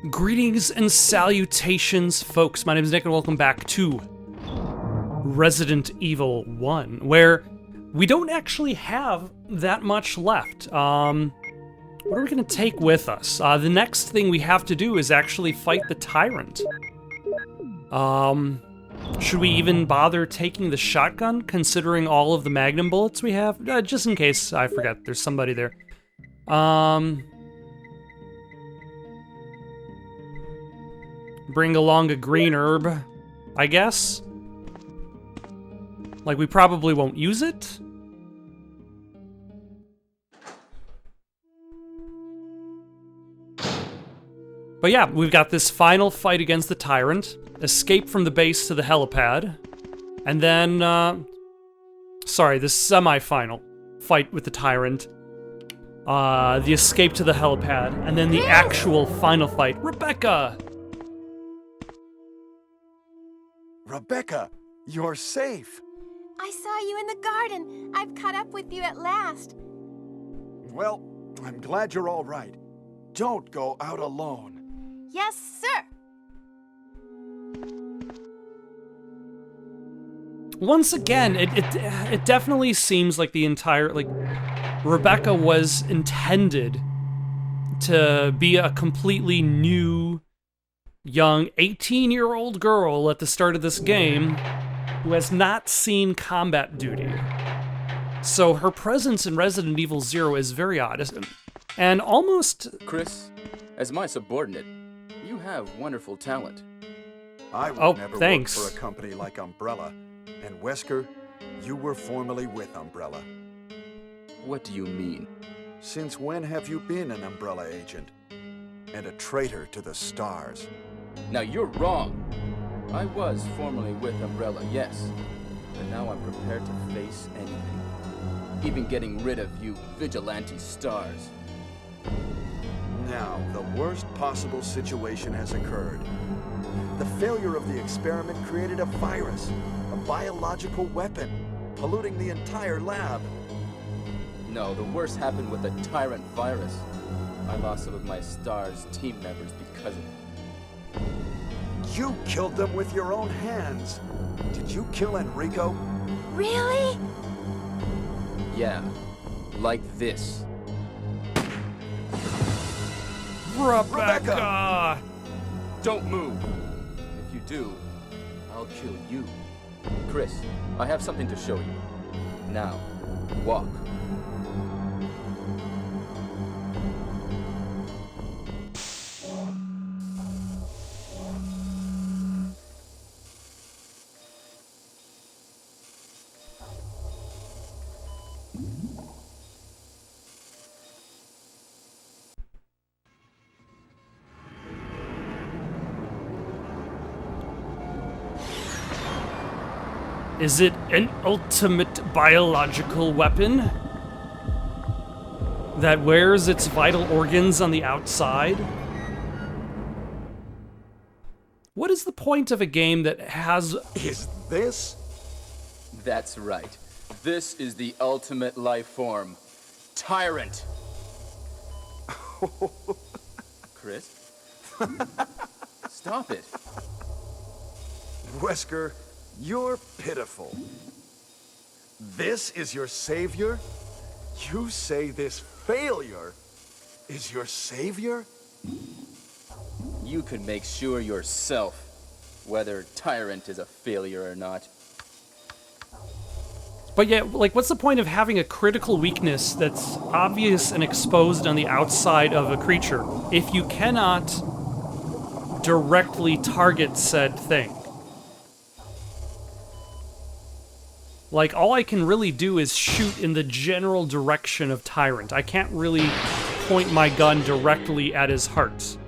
Greetings and salutations, folks. My name is Nick, and welcome back to Resident Evil 1, where we don't actually have that much left. What are we going to take with us? The next thing we have to do is actually fight the Tyrant. Should we even bother taking the shotgun, considering all of the magnum bullets we have? Just in case I forget, there's somebody there. Bring along a green herb, I guess? Like, we probably won't use it? But yeah, we've got this final fight against the Tyrant, escape from the base to the helipad, and then, this semi-final fight with the Tyrant, the escape to the helipad, and then the actual final fight. Rebecca! Rebecca, you're safe. I saw you in the garden. I've caught up with you at last. Well, I'm glad you're all right. Don't go out alone. Yes, sir. Once again, it definitely seems like the entire, Rebecca was intended to be a completely new, young 18-year-old girl at the start of this game who has not seen combat duty. So her presence in Resident Evil 0 is very odd, and almost... Chris, as my subordinate, you have wonderful talent. I would never thanks. work for a company like Umbrella. And Wesker, you were formerly with Umbrella. What do you mean? Since when have you been an Umbrella agent? And a traitor to the stars? Now you're wrong. I was formerly with Umbrella, yes. But now I'm prepared to face anything. Even getting rid of you vigilante stars. Now, the worst possible situation has occurred. The failure of the experiment created a virus, a biological weapon, polluting the entire lab. No, the worst happened with the Tyrant virus. I lost some of my STARS team members because of it. You killed them with your own hands. Did you kill Enrico? Really? Yeah, like this. Rebecca! Don't move. If you do, I'll kill you. Chris, I have something to show you. Now, walk. Is it an ultimate biological weapon that wears its vital organs on the outside? What is the point of a game that has... Is this? That's right. This is the ultimate life form. Tyrant. Chris? Stop it. Wesker, you're pitiful. This is your savior? You say this failure is your savior? You can make sure yourself whether Tyrant is a failure or not. But yeah, what's the point of having a critical weakness that's obvious and exposed on the outside of a creature if you cannot directly target said thing? All I can really do is shoot in the general direction of Tyrant. I can't really point my gun directly at his heart.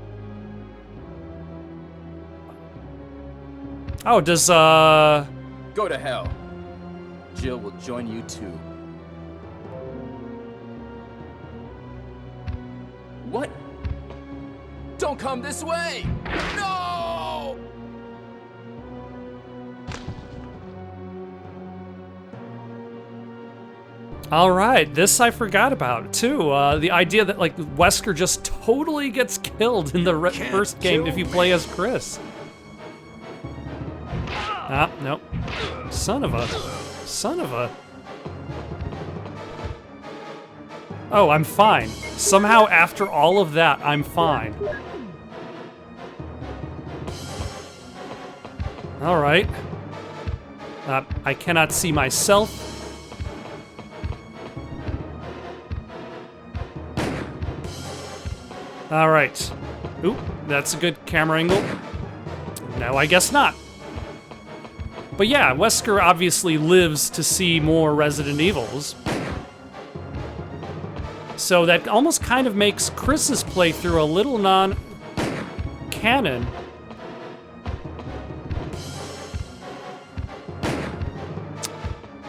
Oh, does, Go to hell. Jill will join you too. What? Don't come this way! No! All right, this I forgot about too. The idea that like Wesker just totally gets killed in the first game if you play as Chris. Ah, nope. Son of a. Oh, I'm fine. Somehow after all of that, I'm fine. All right. I cannot see myself. All right. Oop, that's a good camera angle. No, I guess not. But yeah, Wesker obviously lives to see more Resident Evils. So that almost kind of makes Chris's playthrough a little non-canon.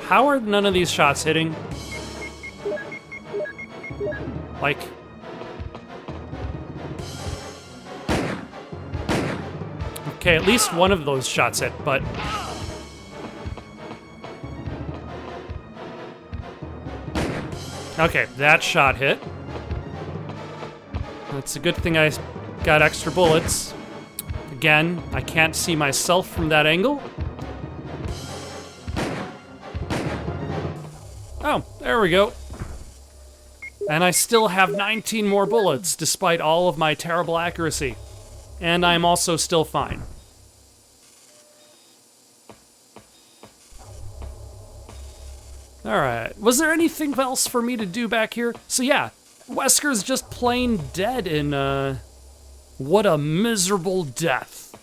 How are none of these shots hitting? Like... Okay, at least one of those shots hit, but... Okay, that shot hit. It's a good thing I got extra bullets. Again, I can't see myself from that angle. Oh, there we go. And I still have 19 more bullets, despite all of my terrible accuracy. And I'm also still fine. Alright, was there anything else for me to do back here? So yeah, Wesker's just plain dead in, what a miserable death.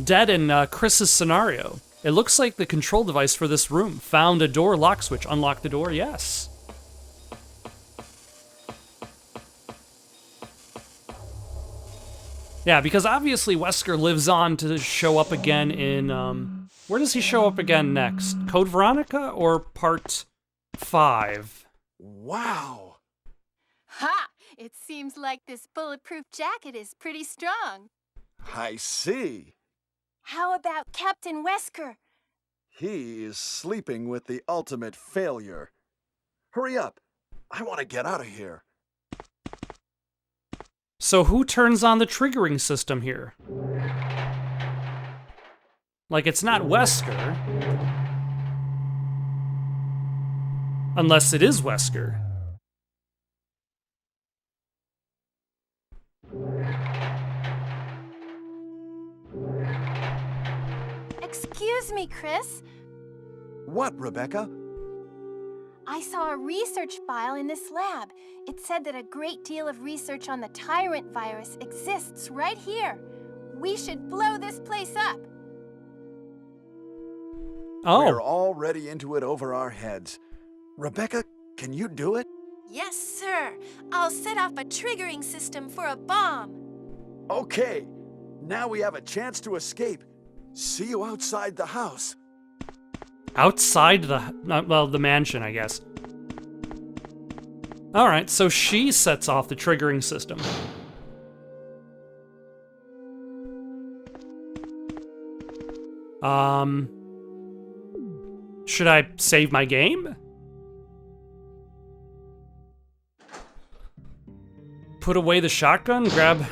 Dead in Chris's scenario. It looks like the control device for this room. Found a door lock switch. Unlock the door, yes. Yeah, because obviously Wesker lives on to show up again in, where does he show up again next? Code Veronica or Part 5? Wow! Ha! It seems like this bulletproof jacket is pretty strong. I see. How about Captain Wesker? He is sleeping with the ultimate failure. Hurry up. I want to get out of here. So who turns on the triggering system here? Like, it's not Wesker. Unless it is Wesker. Excuse me, Chris. What, Rebecca? I saw a research file in this lab. It said that a great deal of research on the Tyrant virus exists right here. We should blow this place up. Oh. We're already into it over our heads. Rebecca, can you do it? Yes, sir. I'll set off a triggering system for a bomb. Okay. Now we have a chance to escape. See you outside the house. Outside the mansion, I guess. Alright, so she sets off the triggering system. Should I save my game? Put away the shotgun, grab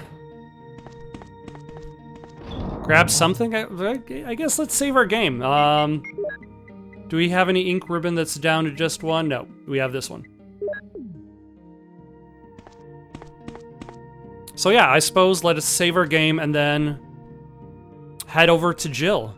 something? I guess let's save our game. Do we have any ink ribbon that's down to just one? No, we have this one. So yeah, I suppose let us save our game and then head over to Jill.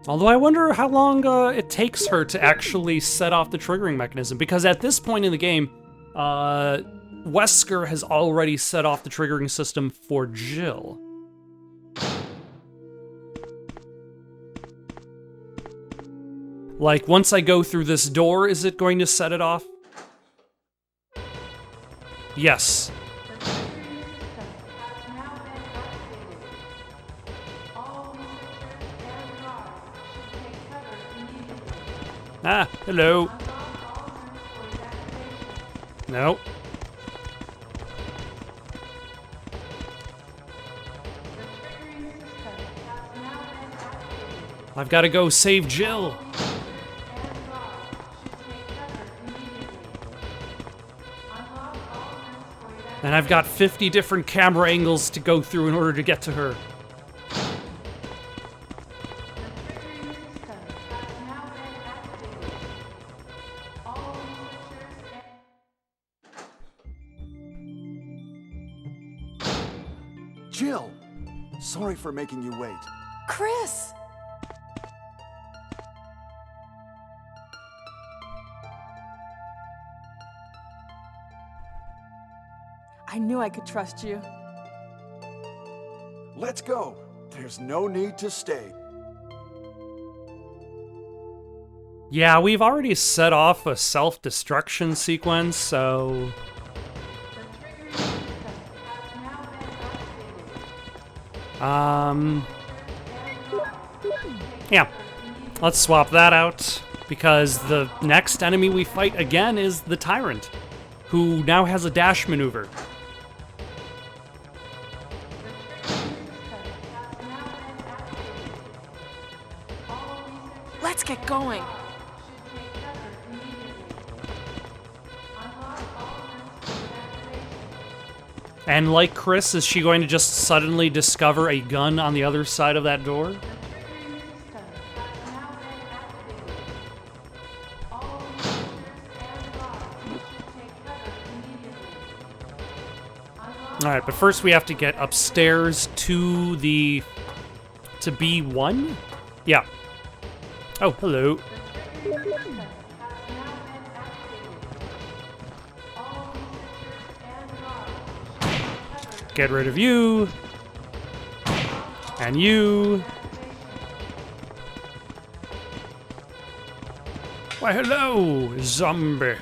Although I wonder how long it takes her to actually set off the triggering mechanism, because at this point in the game, Wesker has already set off the triggering system for Jill. Like, once I go through this door, is it going to set it off? Yes. Ah, hello. No. I've got to go save Jill. And I've got 50 different camera angles to go through in order to get to her. Jill! Sorry for making you wait. Chris! I knew I could trust you. Let's go. There's no need to stay. Yeah, we've already set off a self-destruction sequence, so... Yeah. Let's swap that out, because the next enemy we fight again is the Tyrant, who now has a dash maneuver. Let's get going. And like Chris, is she going to just suddenly discover a gun on the other side of that door? Alright, but first we have to get upstairs to B1? Yeah. Oh, hello. Get rid of you. And you. Why, hello, zombie.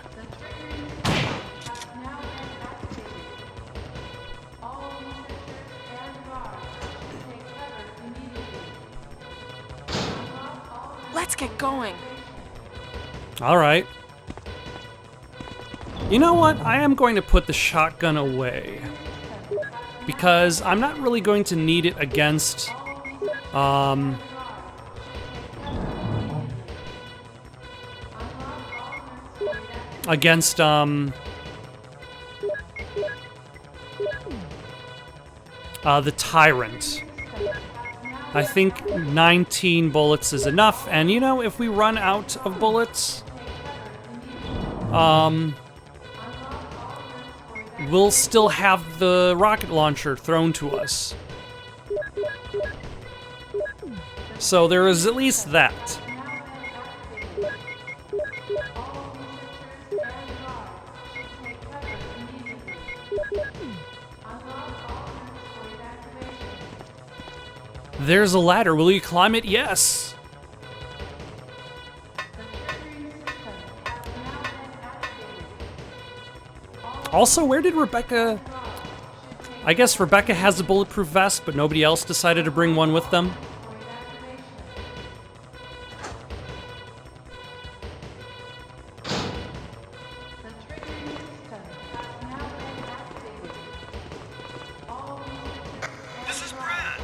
Let's get going. All right. You know what? I am going to put the shotgun away, because I'm not really going to need it against, the Tyrant. I think 19 bullets is enough, and you know, if we run out of bullets, we'll still have the rocket launcher thrown to us. So there is at least that. There's a ladder. Will you climb it? Yes. Also, where did Rebecca... I guess Rebecca has a bulletproof vest, but nobody else decided to bring one with them. This is Brad.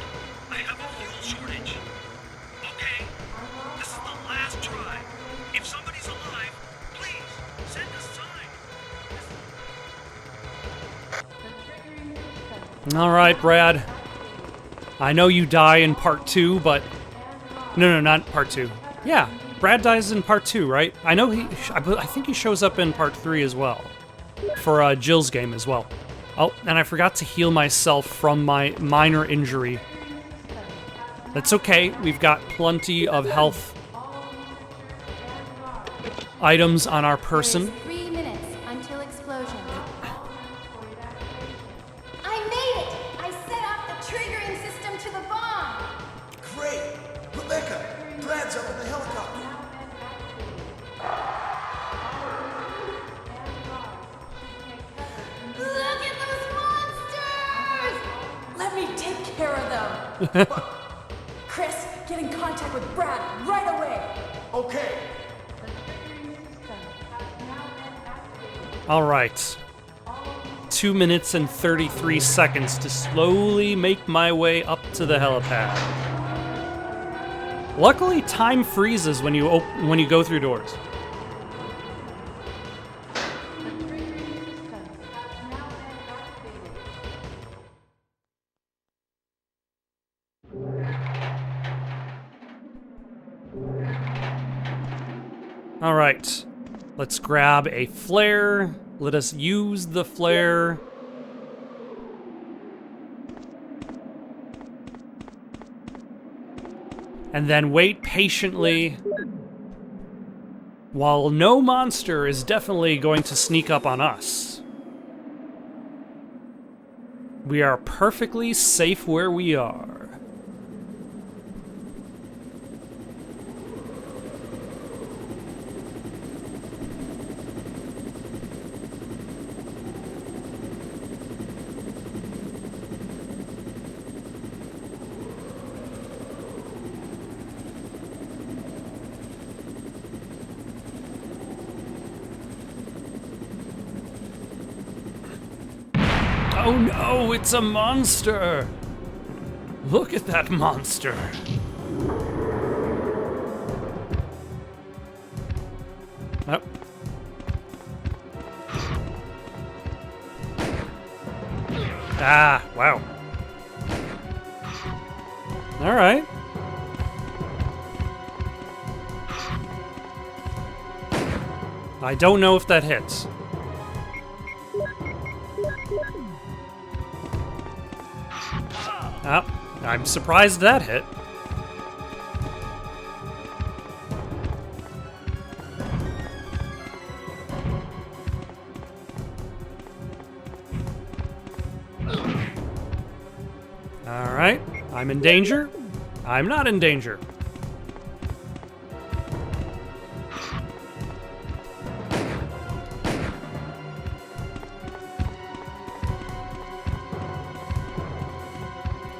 I have a fuel shortage. Okay, this is the last try. If somebody's alive, please send a sign. All right, Brad. I know you die in part 2, but... No, not part 2. Yeah, Brad dies in part 2, right? I know I think he shows up in part 3 as well. For Jill's game as well. Oh, and I forgot to heal myself from my minor injury. That's okay, we've got plenty of health items on our person. There's 3 minutes until explosion. I made it! I set off the triggering system to the bomb! Great! Rebecca! Brad's up in the helicopter. Look at those monsters! Let me take care of them. Chris, get in contact with Brad right away. Okay. Alright. 2 minutes and 33 seconds to slowly make my way up to the helipad. Luckily, time freezes when you go through doors. Alright, let's grab a flare. Let us use the flare. And then wait patiently while no monster is definitely going to sneak up on us. We are perfectly safe where we are. Oh no, it's a monster! Look at that monster! Oh. Ah, wow. Alright. I don't know if that hits. Oh, I'm surprised that hit. Alright, I'm in danger. I'm not in danger.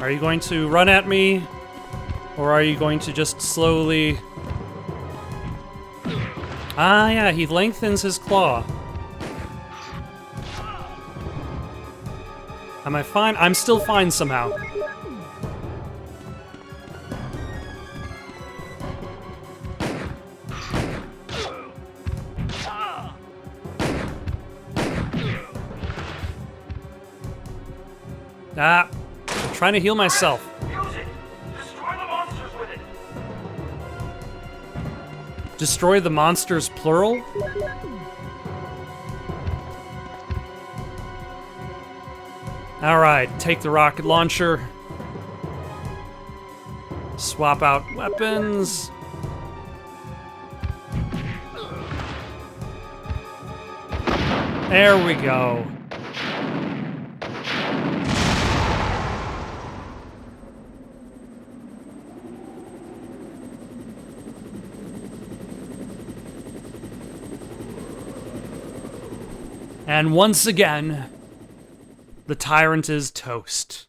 Are you going to run at me? Or are you going to just slowly... Ah, yeah, he lengthens his claw. Am I fine? I'm still fine somehow. Ah, I'm trying to heal myself. Use it! Destroy the monsters with it! Destroy the monsters, plural? Alright, take the rocket launcher. Swap out weapons. There we go. And once again, the Tyrant is toast.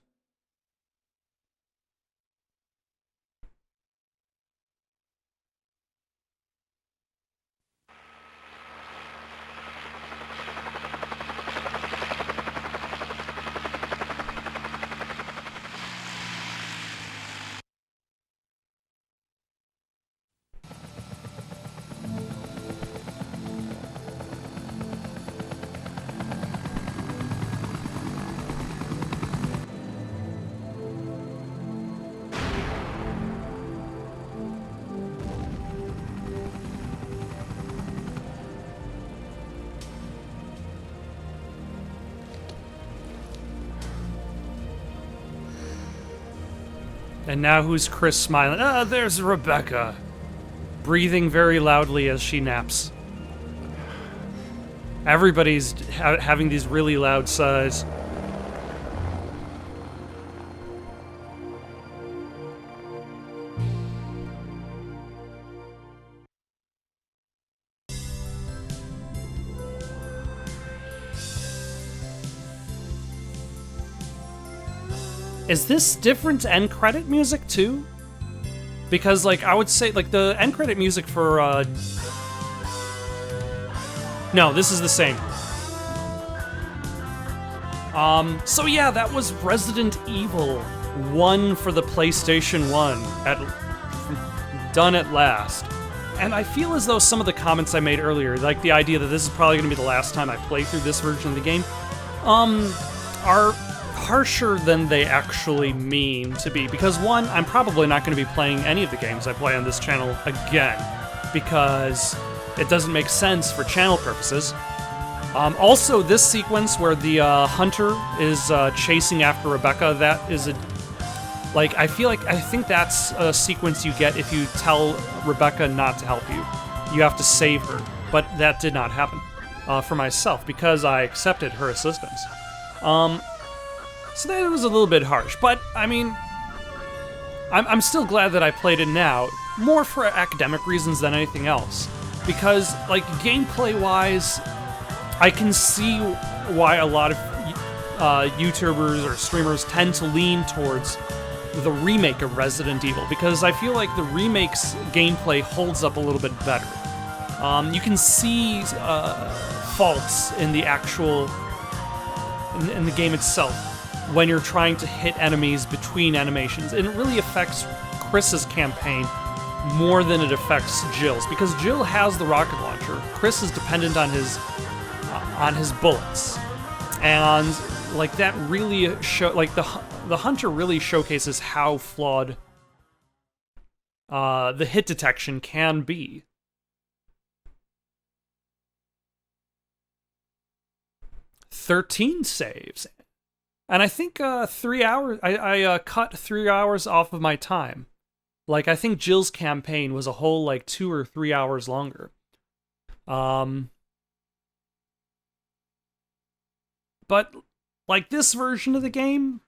And now who's Chris smiling? Ah, there's Rebecca. Breathing very loudly as she naps. Everybody's having these really loud sighs. Is this different end credit music too? Because like I would say like the end credit music for no, this is the same. So yeah, that was Resident Evil 1 for the PlayStation 1, done at last. And I feel as though some of the comments I made earlier, like the idea that this is probably going to be the last time I play through this version of the game, are harsher than they actually mean to be. Because one, I'm probably not going to be playing any of the games I play on this channel again, because it doesn't make sense for channel purposes. Also, this sequence where the hunter is chasing after Rebecca, that is I think that's a sequence you get if you tell Rebecca not to help you. You have to save her, but that did not happen for myself because I accepted her assistance. So that was a little bit harsh, but I mean, I'm still glad that I played it now, more for academic reasons than anything else, because like gameplay-wise, I can see why a lot of YouTubers or streamers tend to lean towards the remake of Resident Evil, because I feel like the remake's gameplay holds up a little bit better. You can see faults in the actual in the game itself when you're trying to hit enemies between animations, and it really affects Chris's campaign more than it affects Jill's, because Jill has the rocket launcher. Chris is dependent on his bullets, and like that really the hunter really showcases how flawed the hit detection can be. "13 saves, and I think 3 hours. I cut 3 hours off of my time. Like I think Jill's campaign was a whole like 2 or 3 hours longer. But like this version of the game,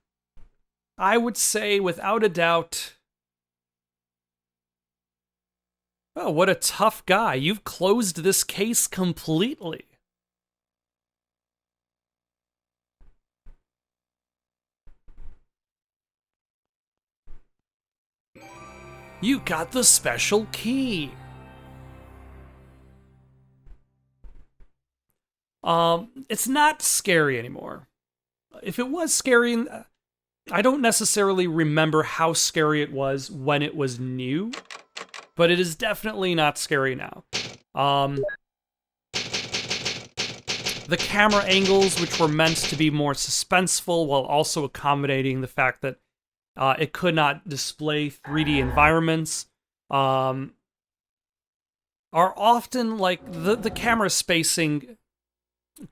I would say without a doubt, oh, what a tough guy. You've closed this case completely. You got the special key. It's not scary anymore. If it was scary, I don't necessarily remember how scary it was when it was new, but it is definitely not scary now. The camera angles, which were meant to be more suspenseful while also accommodating the fact that it could not display 3D environments, are often like the camera spacing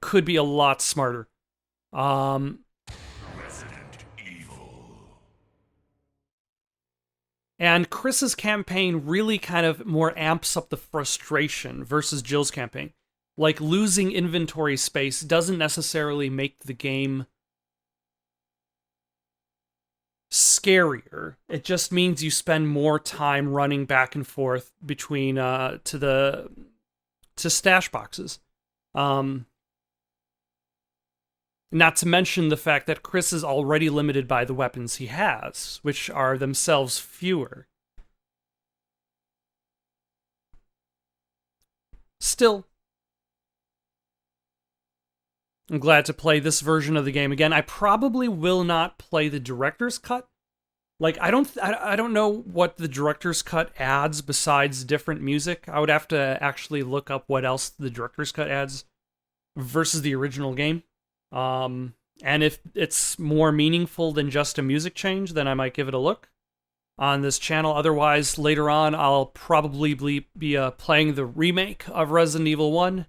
could be a lot smarter. Resident Evil. And Chris's campaign really kind of more amps up the frustration versus Jill's campaign. Like losing inventory space doesn't necessarily make the game scarier. It just means you spend more time running back and forth between to stash boxes. Not to mention the fact that Chris is already limited by the weapons he has, which are themselves fewer. Still, I'm glad to play this version of the game again. I probably will not play the director's cut. Like, I don't know what the director's cut adds besides different music. I would have to actually look up what else the director's cut adds versus the original game. And if it's more meaningful than just a music change, then I might give it a look on this channel. Otherwise, later on, I'll probably be playing the remake of Resident Evil 1.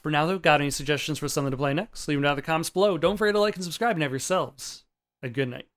For now, though, got any suggestions for something to play next? Leave them down in the comments below. Don't forget to like and subscribe and have yourselves a good night.